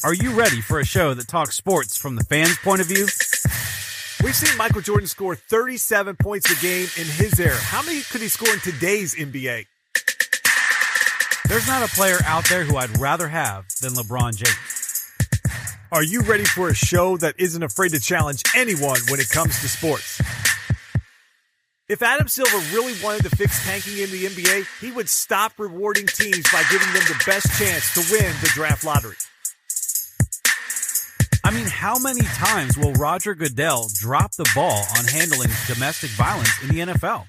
Are you ready for a show that talks sports from the fans' point of view? We've seen Michael Jordan score 37 points a game in his era. How many could he score in today's NBA? There's not a player out there who I'd rather have than LeBron James. Are you ready for a show that isn't afraid to challenge anyone when it comes to sports? If Adam Silver really wanted to fix tanking in the NBA, he would stop rewarding teams by giving them the best chance to win the draft lottery. I mean, how many times will Roger Goodell drop the ball on handling domestic violence in the NFL?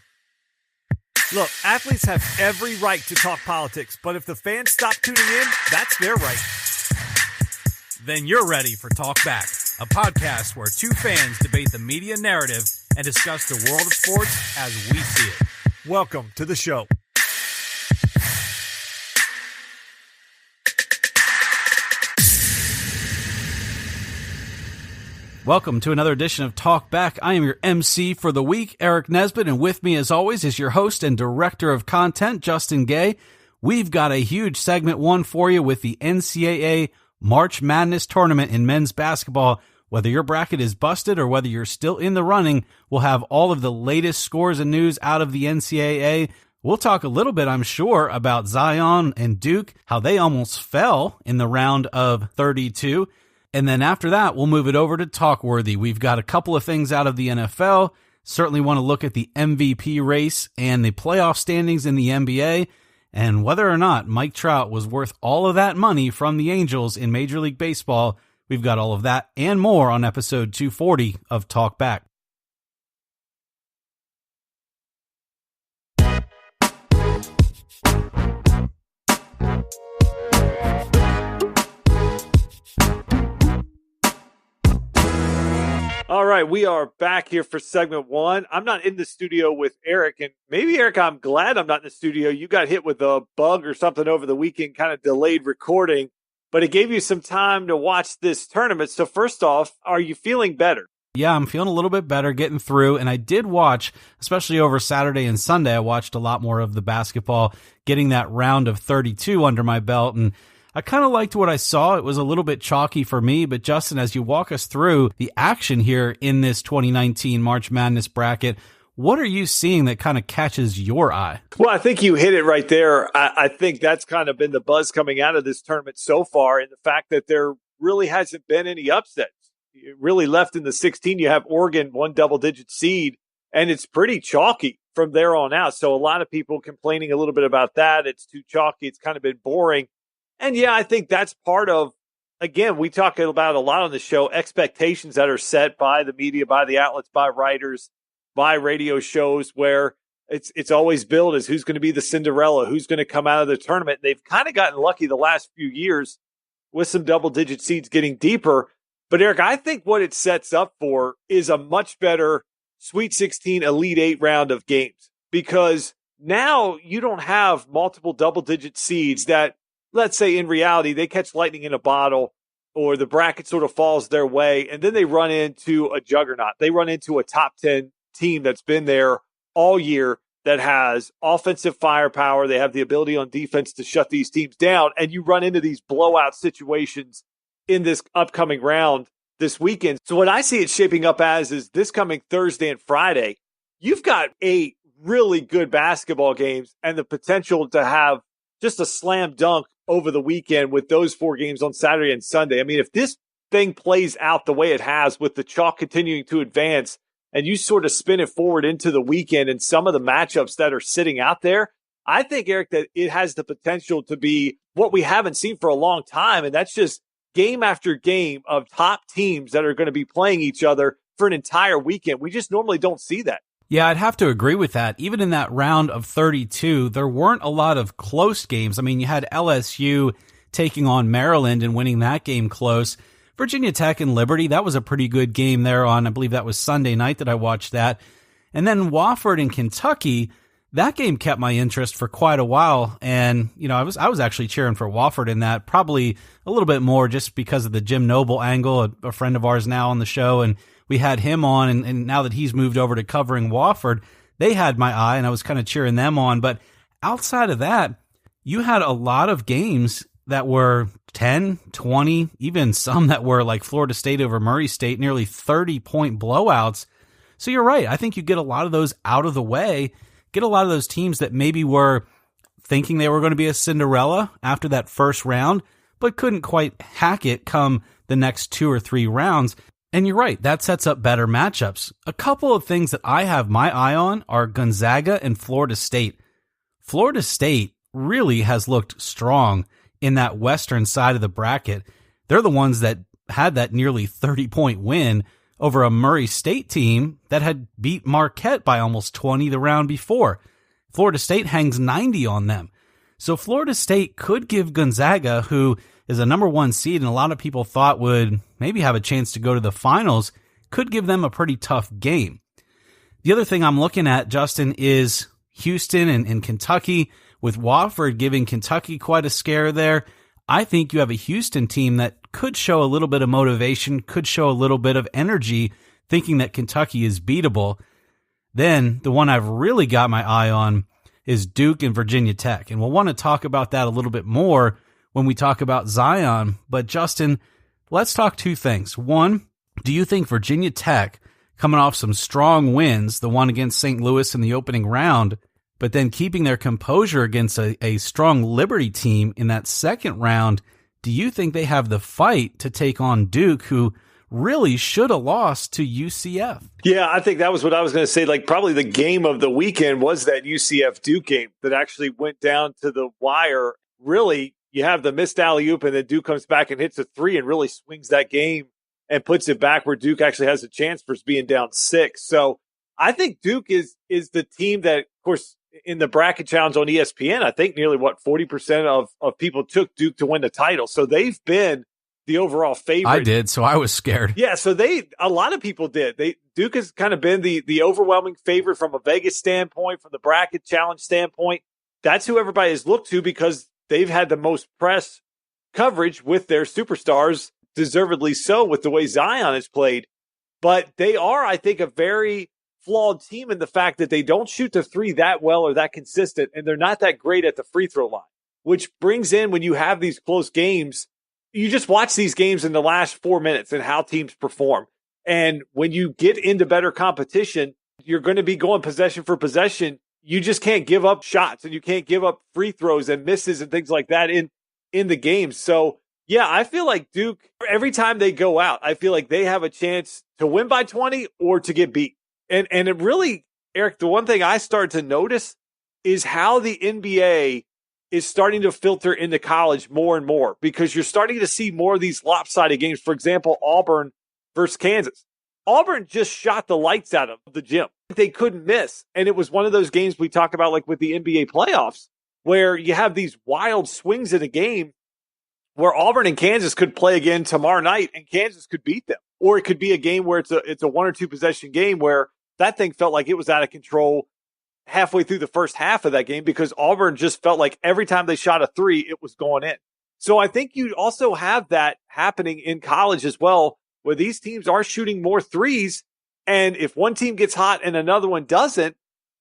Look, athletes have every right to talk politics, but if the fans stop tuning in, that's their right. Then you're ready for Talk Back, a podcast where two fans debate the media narrative and discuss the world of sports as we see it. Welcome to the show. Welcome to another edition of Talk Back. I am your MC for the week, Eric Nesbit, and with me, as always, is your host and director of content, Justin Gay. We've got a huge segment one for you with the NCAA March Madness tournament in men's basketball. Whether your bracket is busted or whether you're still in the running, we'll have all of the latest scores and news out of the NCAA. We'll talk a little bit, I'm sure, about Zion and Duke, how they almost fell in the round of 32. And then after that, we'll move it over to Talkworthy. We've got a couple of things out of the NFL. Certainly want to look at the MVP race and the playoff standings in the NBA, and whether or not Mike Trout was worth all of that money from the Angels in Major League Baseball. We've got all of that and more on episode 240 of Talk Back. All right, we are back here for segment one. I'm not in the studio with Eric, and maybe, Eric, I'm glad I'm not in the studio. You got hit with a bug or something over the weekend, kind of delayed recording, but it gave you some time to watch this tournament. So first off, are you feeling better? Yeah, I'm feeling a little bit better, getting through, and I did watch, especially over Saturday and Sunday, I watched a lot more of the basketball, getting that round of 32 under my belt, and I kind of liked what I saw. It was a little bit chalky for me, but Justin, as you walk us through the action here in this 2019 March Madness bracket, what are you seeing that kind of catches your eye? Well, I think you hit it right there. I think that's kind of been the buzz coming out of this tournament so far, and the fact that there really hasn't been any upsets. You really left in the 16, you have Oregon, one double-digit seed, and it's pretty chalky from there on out. So a lot of people complaining a little bit about that. It's too chalky. It's kind of been boring. And yeah, I think that's part of, again, we talk about a lot on the show, expectations that are set by the media, by the outlets, by writers, by radio shows, where it's always billed as who's going to be the Cinderella, who's going to come out of the tournament. They've kind of gotten lucky the last few years with some double-digit seeds getting deeper. But, Eric, I think what it sets up for is a much better Sweet 16 Elite 8 round of games, because now you don't have multiple double-digit seeds that, let's say in reality, they catch lightning in a bottle or the bracket sort of falls their way, and then they run into a juggernaut. They run into a top 10 team that's been there all year, that has offensive firepower. They have the ability on defense to shut these teams down, and you run into these blowout situations in this upcoming round this weekend. So what I see it shaping up as is this coming Thursday and Friday, you've got 8 really good basketball games and the potential to have just a slam dunk over the weekend with those 4 games on Saturday and Sunday. I mean, if this thing plays out the way it has, with the chalk continuing to advance, and you sort of spin it forward into the weekend and some of the matchups that are sitting out there, I think, Eric, that it has the potential to be what we haven't seen for a long time. And that's just game after game of top teams that are going to be playing each other for an entire weekend. We just normally don't see that. Yeah, I'd have to agree with that. Even in that round of 32, there weren't a lot of close games. I mean, you had LSU taking on Maryland and winning that game close. Virginia Tech and Liberty, that was a pretty good game there on, I believe that was Sunday night that I watched that. And then Wofford and Kentucky, that game kept my interest for quite a while. And, you know, I was actually cheering for Wofford in that, probably a little bit more just because of the Jim Noble angle, a friend of ours now on the show. And we had him on, and now that he's moved over to covering Wofford, they had my eye, and I was kind of cheering them on. But outside of that, you had a lot of games that were 10, 20, even some that were like Florida State over Murray State, nearly 30-point blowouts. So you're right. I think you get a lot of those out of the way, get a lot of those teams that maybe were thinking they were going to be a Cinderella after that first round, but couldn't quite hack it come the next 2 or 3 rounds. And you're right, that sets up better matchups. A couple of things that I have my eye on are Gonzaga and Florida State. Florida State really has looked strong in that western side of the bracket. They're the ones that had that nearly 30-point win over a Murray State team that had beat Marquette by almost 20 the round before. Florida State hangs 90 on them. So Florida State could give Gonzaga, who is a number 1 seed and a lot of people thought would maybe have a chance to go to the finals, could give them a pretty tough game. The other thing I'm looking at, Justin, is Houston and Kentucky, with Wofford giving Kentucky quite a scare there. I think you have a Houston team that could show a little bit of motivation, could show a little bit of energy, thinking that Kentucky is beatable. Then the one I've really got my eye on is Duke and Virginia Tech. And we'll want to talk about that a little bit more when we talk about Zion. But Justin, let's talk 2 things. One, do you think Virginia Tech, coming off some strong wins, the one against St. Louis in the opening round, but then keeping their composure against a strong Liberty team in that second round, do you think they have the fight to take on Duke, who really should have lost to UCF? Yeah, I think that was what I was going to say. Like, probably the game of the weekend was that UCF Duke game that actually went down to the wire. Really, you have the missed alley-oop, and then Duke comes back and hits a 3 and really swings that game and puts it back where Duke actually has a chance for being down 6. So I think Duke is the team that, of course, in the bracket challenge on ESPN, I think nearly 40% of people took Duke to win the title. So they've been the overall favorite. I did, so I was scared. Yeah, so a lot of people did. Duke has kind of been the overwhelming favorite from a Vegas standpoint, from the bracket challenge standpoint. That's who everybody has looked to because they've had the most press coverage with their superstars, deservedly so with the way Zion has played. But they are, I think, a very flawed team in the fact that they don't shoot the 3 that well or that consistent, and they're not that great at the free throw line, which brings in, when you have these close games, you just watch these games in the last 4 minutes and how teams perform. And when you get into better competition, you're going to be going possession for possession. You just can't give up shots, and you can't give up free throws and misses and things like that in the game. So, yeah, I feel like Duke, every time they go out, I feel like they have a chance to win by 20 or to get beat. And it really, Eric, the one thing I started to notice is how the NBA is starting to filter into college more and more, because you're starting to see more of these lopsided games. For example, Auburn versus Kansas. Auburn just shot the lights out of the gym. They couldn't miss. And it was one of those games we talk about, like with the NBA playoffs, where you have these wild swings in a game where Auburn and Kansas could play again tomorrow night and Kansas could beat them. Or it could be a game where it's a 1 or 2 possession game where that thing felt like it was out of control halfway through the first half of that game, because Auburn just felt like every time they shot a 3, it was going in. So I think you also have that happening in college as well, where these teams are shooting more 3s. And if one team gets hot and another one doesn't,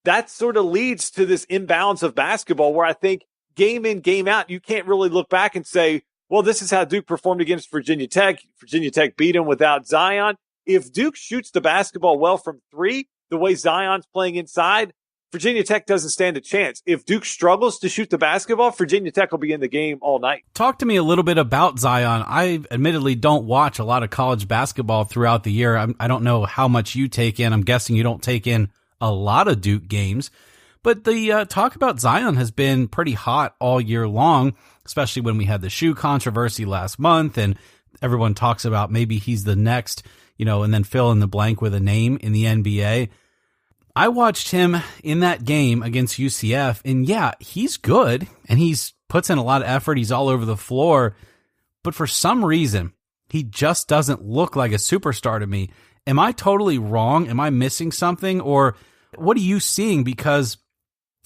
that sort of leads to this imbalance of basketball where I think game in, game out, you can't really look back and say, well, this is how Duke performed against Virginia Tech. Virginia Tech beat them without Zion. If Duke shoots the basketball well from 3, the way Zion's playing inside, Virginia Tech doesn't stand a chance. If Duke struggles to shoot the basketball, Virginia Tech will be in the game all night. Talk to me a little bit about Zion. I admittedly don't watch a lot of college basketball throughout the year. I don't know how much you take in. I'm guessing you don't take in a lot of Duke games. But the talk about Zion has been pretty hot all year long, especially when we had the shoe controversy last month, and everyone talks about maybe he's the next, and then fill in the blank with a name in the NBA. I watched him in that game against UCF, and yeah, he's good, and he's puts in a lot of effort. He's all over the floor, but for some reason, he just doesn't look like a superstar to me. Am I totally wrong? Am I missing something? Or what are you seeing? Because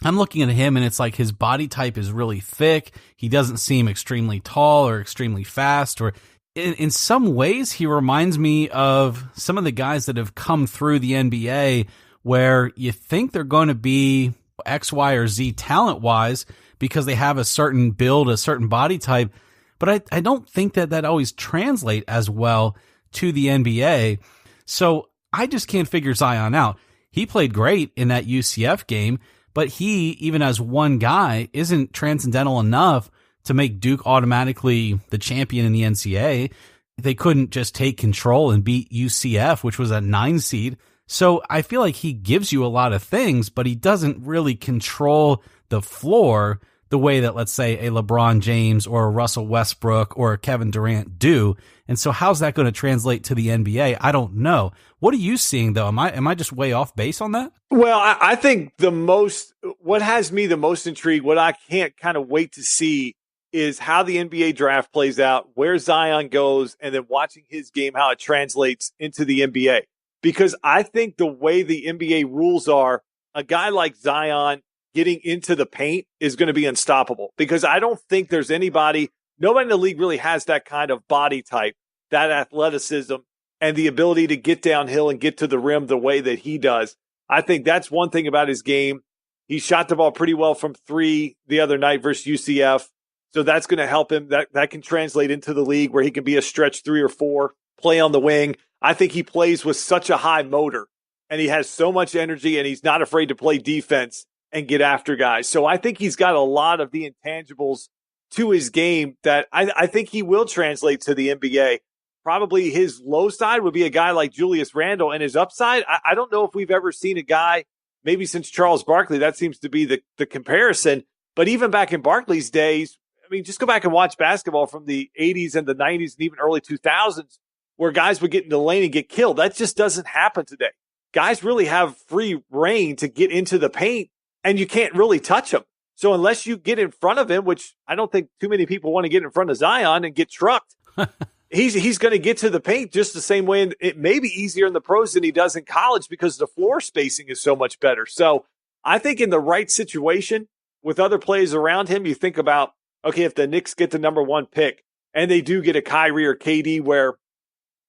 I'm looking at him, and it's like his body type is really thick. He doesn't seem extremely tall or extremely fast, or in some ways, he reminds me of some of the guys that have come through the NBA where you think they're going to be X, Y, or Z talent-wise because they have a certain build, a certain body type, but I don't think that always translate as well to the NBA. So I just can't figure Zion out. He played great in that UCF game, but he, even as one guy, isn't transcendental enough to make Duke automatically the champion in the NCAA. They couldn't just take control and beat UCF, which was a 9 seed. So I feel like he gives you a lot of things, but he doesn't really control the floor the way that, let's say, a LeBron James or a Russell Westbrook or a Kevin Durant do. And so how's that going to translate to the NBA? I don't know. What are you seeing, though? Am I just way off base on that? Well, I think what has me the most intrigued, what I can't kind of wait to see is how the NBA draft plays out, where Zion goes, and then watching his game, how it translates into the NBA. Because I think the way the NBA rules are, a guy like Zion getting into the paint is going to be unstoppable, because I don't think there's nobody in the league really has that kind of body type, that athleticism, and the ability to get downhill and get to the rim the way that he does. I think that's one thing about his game. He shot the ball pretty well from 3 the other night versus UCF. So that's going to help him. That can translate into the league where he can be a stretch 3 or 4, play on the wing. I think he plays with such a high motor, and he has so much energy, and he's not afraid to play defense and get after guys. So I think he's got a lot of the intangibles to his game that I think he will translate to the NBA. Probably his low side would be a guy like Julius Randle, and his upside, I don't know if we've ever seen a guy, maybe since Charles Barkley, that seems to be the comparison. But even back in Barkley's days, I mean, just go back and watch basketball from the 80s and the 90s and even early 2000s, where guys would get in the lane and get killed. That just doesn't happen today. Guys really have free reign to get into the paint, and you can't really touch them. So unless you get in front of him, which I don't think too many people want to get in front of Zion and get trucked, he's going to get to the paint just the same way. And it may be easier in the pros than he does in college because the floor spacing is so much better. So I think in the right situation with other players around him, you think about, okay, if the Knicks get the number 1 pick and they do get a Kyrie or KD where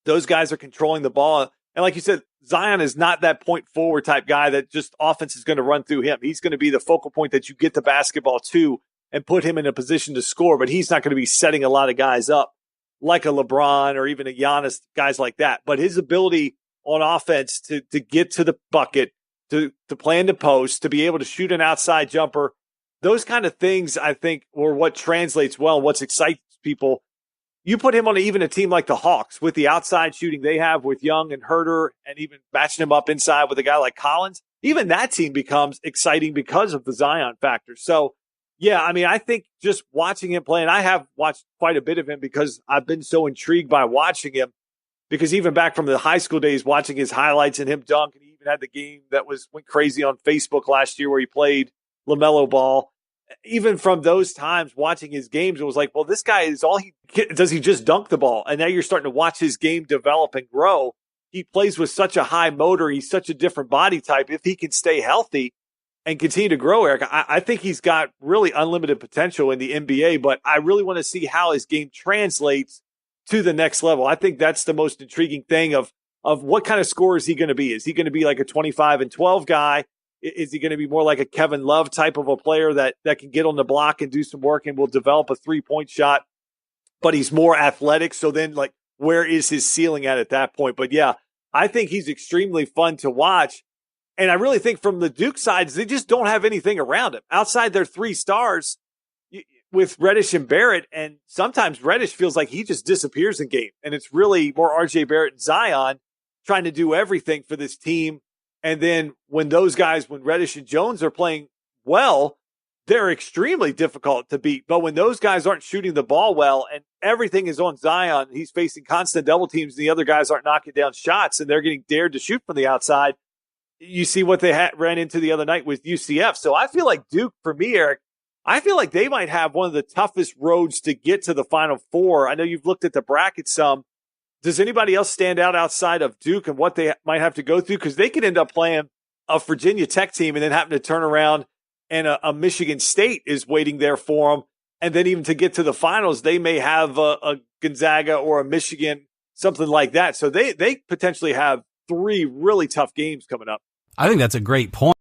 those guys are controlling the ball. And like you said, Zion is not that point forward type guy that just offense is going to run through him. He's going to be the focal point that you get the basketball to and put him in a position to score, but he's not going to be setting a lot of guys up like a LeBron or even a Giannis, guys like that. But his ability on offense to get to the bucket, to play in the post, to be able to shoot an outside jumper, those kind of things, I think, were what translates well and what excites people. You put him on even a team like the Hawks with the outside shooting they have with Young and Herter, and even matching him up inside with a guy like Collins, even that team becomes exciting because of the Zion factor. So, yeah, I mean, I think just watching him play, and I have watched quite a bit of him because I've been so intrigued by watching him, because even back from the high school days, watching his highlights and him dunk, and he even had the game that went crazy on Facebook last year where he played LaMelo ball. Even from those times watching his games, it was like, well, this guy is does he just dunk the ball? And now you're starting to watch his game develop and grow. He plays with such a high motor. He's such a different body type. If he can stay healthy and continue to grow, Eric, I think he's got really unlimited potential in the NBA, but I really want to see how his game translates to the next level. I think that's the most intriguing thing of what kind of scorer is he going to be? Is he going to be like a 25-12 guy? Is he going to be more like a Kevin Love type of a player that can get on the block and do some work and will develop a 3-point shot, but he's more athletic? So then, like, where is his ceiling at that point? But yeah, I think he's extremely fun to watch. And I really think from the Duke sides, they just don't have anything around him outside their 3 stars with Reddish and Barrett. And sometimes Reddish feels like he just disappears in game. And it's really more RJ Barrett and Zion trying to do everything for this team. And then when Reddish and Jones are playing well, they're extremely difficult to beat. But when those guys aren't shooting the ball well and everything is on Zion, he's facing constant double teams and the other guys aren't knocking down shots and they're getting dared to shoot from the outside. You see what they ran into the other night with UCF. So I feel like Duke, for me, Eric, I feel like they might have one of the toughest roads to get to the Final Four. I know you've looked at the bracket some. Does anybody else stand out outside of Duke and what they might have to go through? Because they could end up playing a Virginia Tech team and then having to turn around and a Michigan State is waiting there for them. And then even to get to the finals, they may have a Gonzaga or a Michigan, something like that. So they potentially have 3 really tough games coming up. I think that's a great point.